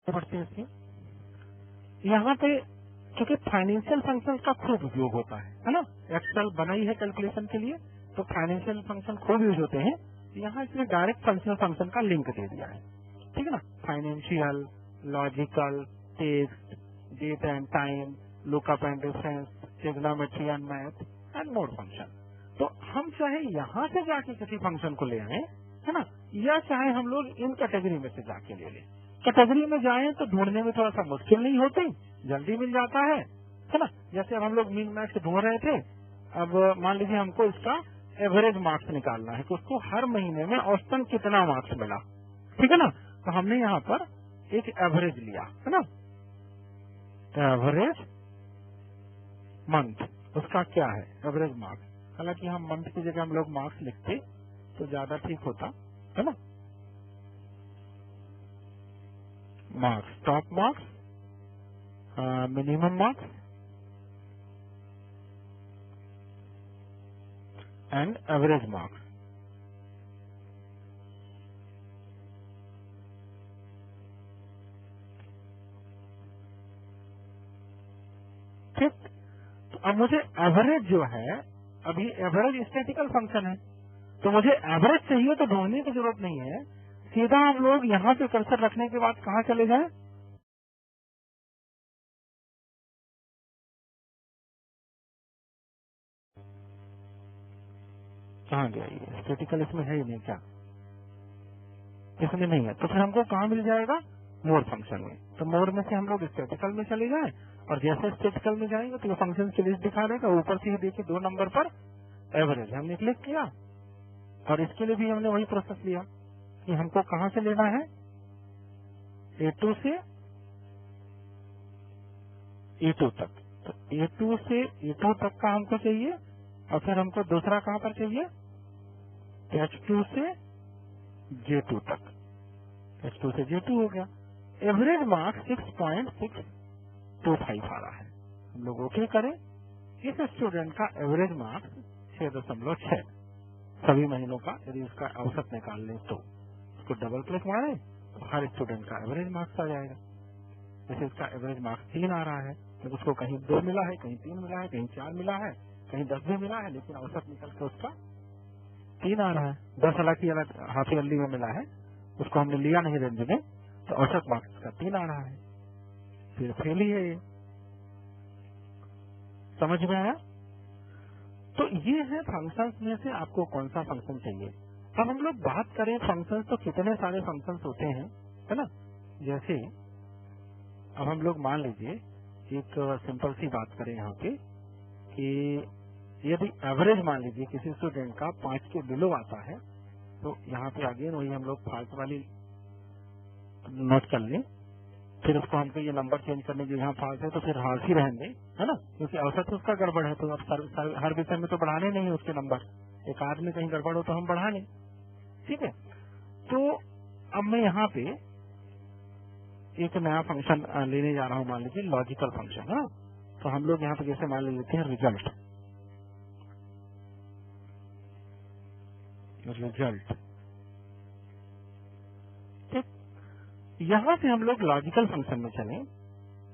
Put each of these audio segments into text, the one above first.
पढ़ते हैं इसमें। यहाँ पे क्योंकि फाइनेंशियल फंक्शन का खूब उपयोग होता है ना, एक्सेल बनाई है कैलकुलेशन के लिए, तो फाइनेंशियल फंक्शन खूब यूज होते हैं। यहाँ इसमें डायरेक्ट फंक्शनल फंक्शन का लिंक दे दिया है, ठीक है ना। Financial, logical, text, date and time, lookup and difference, trigonometry and math and more function. तो हम चाहे यहाँ से जाके किसी फंक्शन को ले आए, है ना, या चाहे हम लोग इन कैटेगरी में से जाके ले लें। कैटेगरी में जाएं तो ढूंढने में थोड़ा सा मुश्किल नहीं होती, जल्दी मिल जाता है ना। जैसे अब हम लोग मिन मैक्स ढूंढ रहे थे, अब मान लीजिए हमको इसका एवरेज मार्क्स निकालना है, तो उसको हर महीने में औसतन कितना मार्क्स मिला, ठीक है ना। तो हमने यहाँ पर एक एवरेज लिया, है ना, एवरेज मंथ, उसका क्या है एवरेज मार्क्स। हालांकि हम मंथ की जगह हम लोग मार्क्स लिखते तो ज्यादा ठीक होता, है ना। Marks, top marks, minimum marks and average marks. ठीक, तो अब मुझे एवरेज जो है, अभी एवरेज स्टैटिकल फंक्शन है, तो मुझे एवरेज चाहिए तो ढूंढने की जरूरत नहीं है, सीधा हम लोग यहाँ पे कर्सर रखने के बाद कहाँ चले जाएं, कहाँ गया ये स्टैटिकल, इसमें है ही नहीं क्या, इसमें नहीं है, तो फिर हमको कहाँ मिल जाएगा, मोर फंक्शन में। तो मोर में से हम लोग स्टैटिकल में चले जाएं, और जैसे स्टैटिकल में जाएंगे तो ये फंक्शन की लिस्ट दिखा देगा, ऊपर से ही देखिए 2 नंबर पर एवरेज हमने क्लिक किया, और इसके लिए भी हमने वही प्रोसेस लिया कि हमको कहाँ से लेना है, A2 से A2 तक। तो A2 से A2 तक का हमको चाहिए, और फिर हमको दूसरा कहाँ पर चाहिए, H2 से J2 तक। H2 से J2 हो गया। एवरेज मार्क्स 6.625 आ रहा है, हम लोग ओके करें। इस स्टूडेंट का एवरेज मार्क्स 6.6 सभी महीनों का, यदि उसका औसत निकाल लें तो उसको डबल क्लिक मारें तो हर स्टूडेंट का एवरेज मार्क्स आ जाएगा। जैसे इसका एवरेज मार्क्स 3 आ रहा है, तो उसको कहीं 2 मिला है, कहीं 3 मिला है, कहीं 4 मिला है, कहीं 10 भी मिला है, लेकिन औसत निकल के उसका 3 आ रहा है। 10 हालांकि हाफ ईयरली में मिला है, उसको हमने लिया नहीं रेंज में, तो औसत मार्क्स का 3 आ रहा है, फिर फेल ही है ये। समझ में आया। तो ये है फंक्शंस में से आपको कौन सा फंक्शन चाहिए। अब हम लोग बात करें फंक्शंस, तो कितने सारे फंक्शंस होते हैं, है ना। जैसे अब हम लोग मान लीजिए एक सिंपल सी बात करें यहाँ पे कि यदि एवरेज मान लीजिए किसी स्टूडेंट का 5 के बिलो आता है, तो यहाँ पे आगे वही हम लोग फाल्स वाली नोट कर लें, फिर उसको हमको ये नंबर चेंज करने के यहाँ फाल्स है तो फिर हाल्स ही रहेंगे, है ना, क्योंकि औसत उसका गड़बड़ है, तो अब हर विषय में तो बढ़ाने नहीं है उसके नंबर, एक आध में कहीं गड़बड़ हो तो हम बढ़ा लें, ठीक है। तो अब मैं यहाँ पे एक नया फंक्शन लेने जा रहा हूँ, मान लीजिए लॉजिकल फंक्शन, है ना। तो हम लोग यहाँ पे जैसे मान लेते हैं रिजल्ट, ठीक। यहाँ से हम लोग लॉजिकल फंक्शन में चलें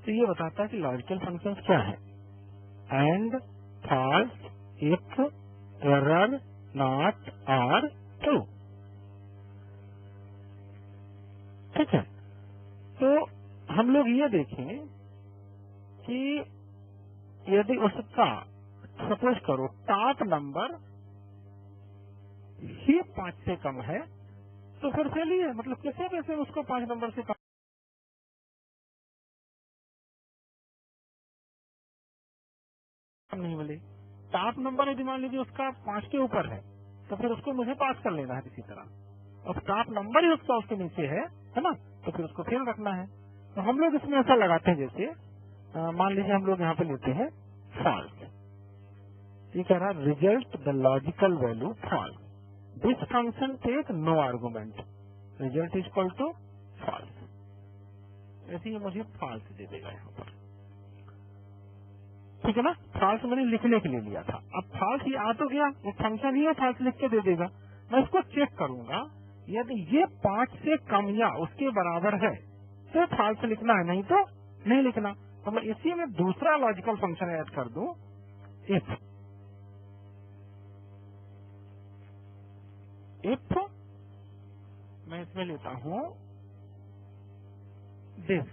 तो ये बताता है कि लॉजिकल फंक्शन क्या है, and, false, if, error, not, or, true, ठीक है। तो हम लोग ये देखें कि यदि उसका सपोज करो टॉप नंबर ही 5 से कम है तो फिर फेल ही है, मतलब कैसे कैसे उसको 5 नंबर से कम नहीं मिले। टॉप नंबर यदि मान लीजिए उसका 5 के ऊपर है तो फिर उसको मुझे पास कर लेना है किसी तरह। अब टॉप नंबर ही उसका उसके नीचे है ना, तो फिर उसको फेल रखना है। तो हम लोग इसमें ऐसा लगाते हैं, जैसे मान लीजिए हम लोग यहाँ पे लेते हैं फॉल्स, ये कह रहा है result the logical value false, this function take no argument, result is equal to false, ऐसे ही मुझे फॉल्स दे देगा यहाँ पर, ठीक है ना। फॉल्स मैंने लिखने के लिए लिया था, अब फॉल्स ये आ तो गया, एक फंक्शन ही है, फॉल्स लिख के दे देगा। मैं इसको चेक करूंगा, यदि ये 5 से कम या उसके बराबर है तो फाल्स लिखना है, नहीं तो नहीं लिखना। तो मैं इसी में दूसरा लॉजिकल फंक्शन ऐड कर दूं, इफ मैं इसमें लेता हूं दिस,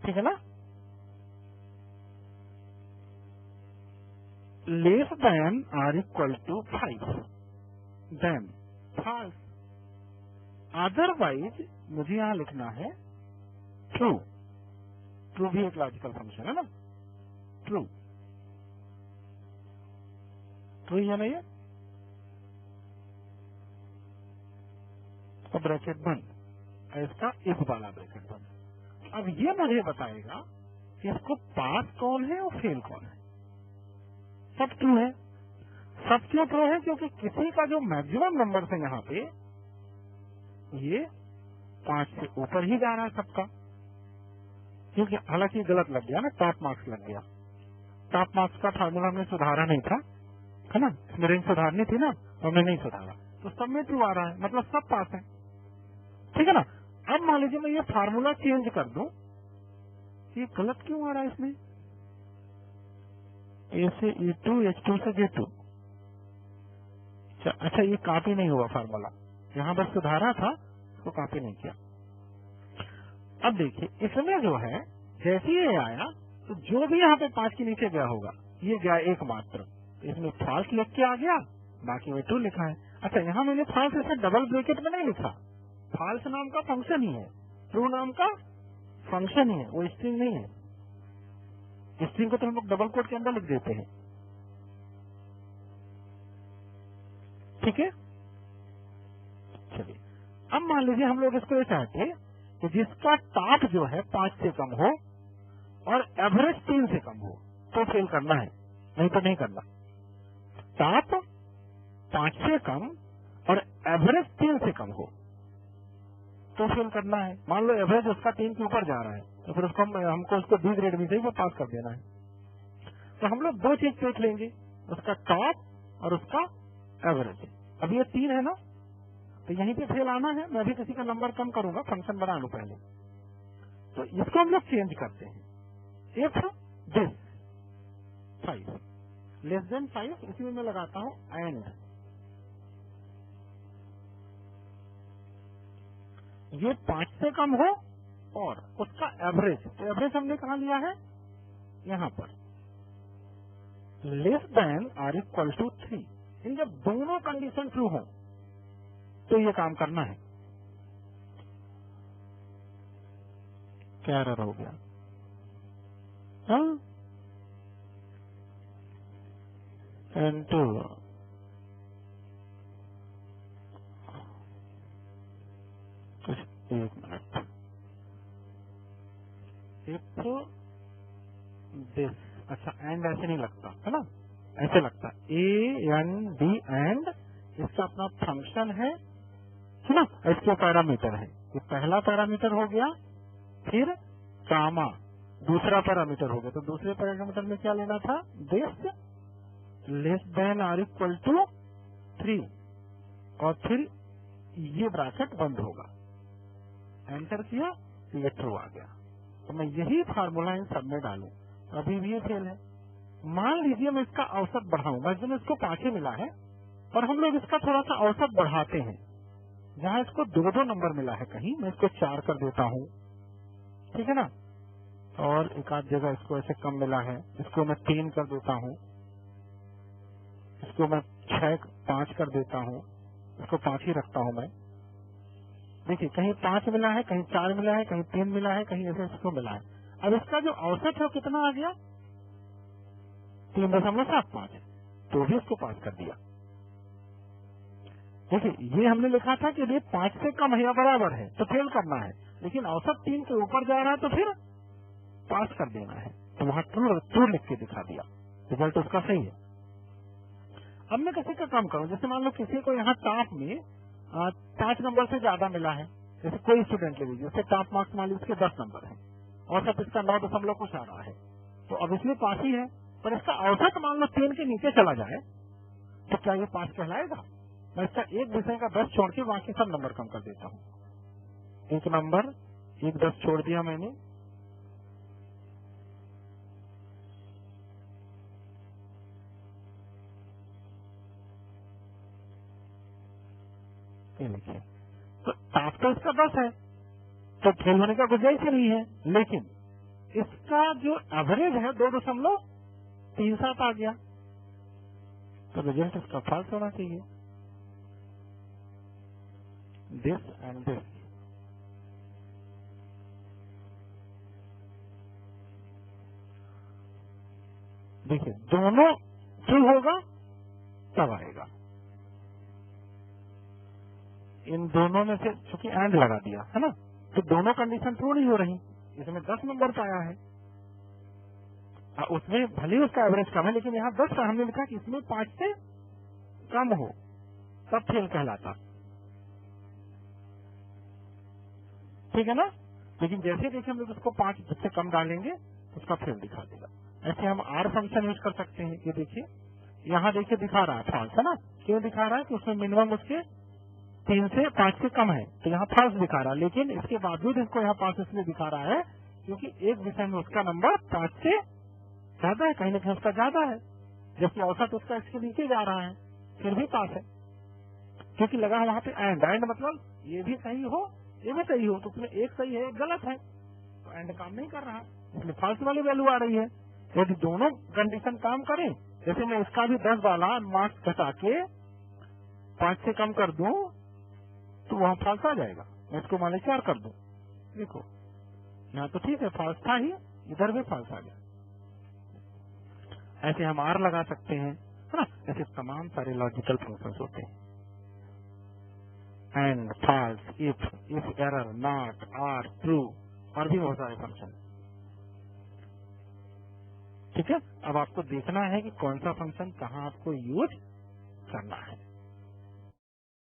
ठीक है ना, less than or equal to 5, then false. Otherwise मुझे यहां लिखना है ट्रू। ट्रू भी एक लॉजिकल फंक्शन है ना, ट्रू। ट्रू है ना ये, तो ब्रैकेट बंद, इसका इफ वाला ब्रैकेट बंद। अब ये मुझे बताएगा कि इसको पास कौन है और फेल कौन है। सब ट्रू है। सब क्यों ट्रू है? क्योंकि किसी का जो मैक्सिमम नंबर है यहाँ पे, ये 5 से ऊपर ही जा रहा है सबका। क्योंकि हालांकि गलत लग गया ना, टॉप मार्क्स लग गया। टॉप मार्क्स का फार्मूला हमने सुधारा नहीं था, है ना, इसमें रेंज सुधारनी थी ना, हमने नहीं सुधारा, तो सब में ट्रू आ रहा है, मतलब सब पास है, ठीक है ना। अब मान लीजिए मैं ये फार्मूला चेंज कर दूं, ये गलत क्यों आ रहा है इसमें, ए से E2, H2 से J2। अच्छा, ये कॉपी नहीं हुआ फार्मूला, यहाँ बस सुधारा था, इसको कॉपी नहीं किया। अब देखिए इसमें जो है, जैसे ये आया तो जो भी यहाँ पे 5 के नीचे गया होगा, ये गया एक मात्र, इसमें फॉल्स लिख के आ गया, बाकी में ट्रू लिखा है। अच्छा, यहाँ मैंने फॉल्स ऐसे डबल ब्रैकेट में नहीं लिखा, फॉल्स नाम का फंक्शन ही है, ट्रू नाम का फंक्शन ही है, वो स्ट्रिंग नहीं है। स्ट्रिंग को तो हम लोग डबल कोट के अंदर लिख देते हैं, ठीक है। चलिए, अब मान लीजिए हम लोग इसको ये चाहते हैं कि जिसका टॉप जो है 5 से कम हो और एवरेज 3 से कम हो, तो फेल करना है, नहीं तो नहीं करना। टॉप 5 से कम और एवरेज 3 से कम हो तो फेल करना है। मान लो एवरेज उसका 3 के ऊपर जा रहा है, तो फिर उसको हमको उसको B ग्रेड में से ही वो पास कर देना है। तो हम लोग 2 चीज देख लेंगे, उसका टॉप और उसका एवरेज। अब ये 3 है ना, तो यहीं पे फेल आना है। मैं भी किसी का नंबर कम करूंगा, फंक्शन बना लूं पहले, तो इसको हम लोग चेंज करते हैं। इफ दिस 5 लेस देन 5, इसी में मैं लगाता हूं एंड, ये 5 से कम हो और उसका एवरेज, तो एवरेज हमने कहा लिया है यहाँ पर, less than or equal to 3। इन जब दोनों कंडीशन ट्रू हो तो ये काम करना है। क्या एरर हो गया? N2 एक मिनट, इफ दिस, अच्छा एंड ऐसे नहीं लगता है ना, ऐसे लगता AND एंड, इसका अपना फंक्शन है ना, इसके पैरामीटर है। ये पहला पैरामीटर हो गया, फिर कामा दूसरा पैरामीटर हो गया। तो दूसरे पैरामीटर में क्या लेना था, this less than or equal to 3, और फिर ये ब्रैकेट बंद होगा। एंटर किया, ये ट्रू आ गया। तो मैं यही फार्मूला इन सब में डालूं, अभी भी ये फेल है। मान लीजिए मैं इसका औसत बढ़ाऊं, वैसे इसको 5 ही मिला है, पर हम लोग इसका थोड़ा सा औसत बढ़ाते हैं। जहाँ इसको 2-2 नंबर मिला है, कहीं मैं इसको 4 कर देता हूँ, ठीक है ना, और एक आध जगह इसको ऐसे कम मिला है, इसको मैं 3 कर देता हूँ, इसको मैं 5 कर देता हूँ, इसको 5 ही रखता हूँ मैं। देखिए कहीं 5 मिला है, कहीं 4 मिला है, कहीं 3 मिला है, कहीं ऐसे इसको मिला है। अब इसका जो औसत है वो कितना आ गया, 3.75, तो भी इसको पास कर दिया। देखिए ये हमने लिखा था कि ये 5 से कम है या बराबर है तो फेल करना है, लेकिन औसत 3 के ऊपर जा रहा है तो फिर पास कर देना है। तो वहाँ ट्रू लिख के दिखा दिया, रिजल्ट उसका सही है। अब मैं किसी का काम करूं, जैसे मान लो किसी को यहाँ टॉप में 5 नंबर से ज्यादा मिला है, जैसे कोई स्टूडेंट ले लीजिए, उसके टॉप मार्क्स मान लीजिए 10 नंबर है, औसत इसका 9 कुछ आ रहा है, तो अब इसमें पास ही है, पर इसका औसत मान लो 3 के नीचे चला जाए तो क्या ये पास कहलाएगा? मैं इसका एक विषय का 10 छोड़ के बाकी सब नंबर कम कर देता हूँ, एक नंबर 1 10 छोड़ दिया मैंने, ये देखिए तो टास्क तो इसका 10 है, तो फेल होने का गुंजाइश ही नहीं है, लेकिन इसका जो एवरेज है 2.37 आ गया, तो रिजल्ट इसका फॉल्स होना चाहिए। दिस एंड दिस, देखिए दोनों ट्रू होगा तब आएगा। इन दोनों में से चूंकि एंड लगा दिया है ना, तो दोनों कंडीशन ट्रू नहीं हो रही। इसमें 10 नंबर पाया है, उसमें भले ही उसका एवरेज कम है, लेकिन यहाँ 10 का हमने लिखा कि इसमें 5 से कम हो तब फेल कहलाता, ठीक है ना। लेकिन जैसे देखिए हम लोग उसको 5 से कम डालेंगे तो उसका फेल दिखा देगा। ऐसे हम आर फंक्शन यूज कर सकते हैं। ये देखिए यहाँ देखिए दिखा रहा है फॉल्स, है ना। क्यों दिखा रहा है कि उसमें मिनिमम उसके 3 से 5 से कम है, तो यहाँ फॉल्स दिखा रहा है। लेकिन इसके बावजूद इसको यहाँ 5 इसलिए दिखा रहा है क्योंकि एक विषय में उसका नंबर 5 से ज्यादा है, कहीं ना कहीं उसका ज्यादा है, जबकि औसत उसका इसके नीचे जा रहा है, फिर भी पास है, क्योंकि लगा वहाँ पे एंड मतलब ये भी सही हो ये भी सही हो, तो उसमें एक सही है एक गलत है, तो एंड काम नहीं कर रहा, इसलिए फॉल्स वाली वैल्यू आ रही है। यदि दोनों कंडीशन काम करें, जैसे मैं इसका भी 10 वाला मार्क्स घटा के 5 से कम कर दूं तो वहाँ फॉल्स आ जाएगा। मैं इसको मान 4 कर दूं, देखो यहाँ तो ठीक है फॉल्स था ही, इधर भी फॉल्स आ गया। ऐसे हम आर लगा सकते हैं, है ना। ऐसे तमाम सारे लॉजिकल फंक्शंस होते हैं, and, false, if error, not, or, true, और भी बहुत सारे फंक्शन, ठीक है। अब आपको देखना है कि कौन सा फंक्शन कहाँ आपको यूज करना है।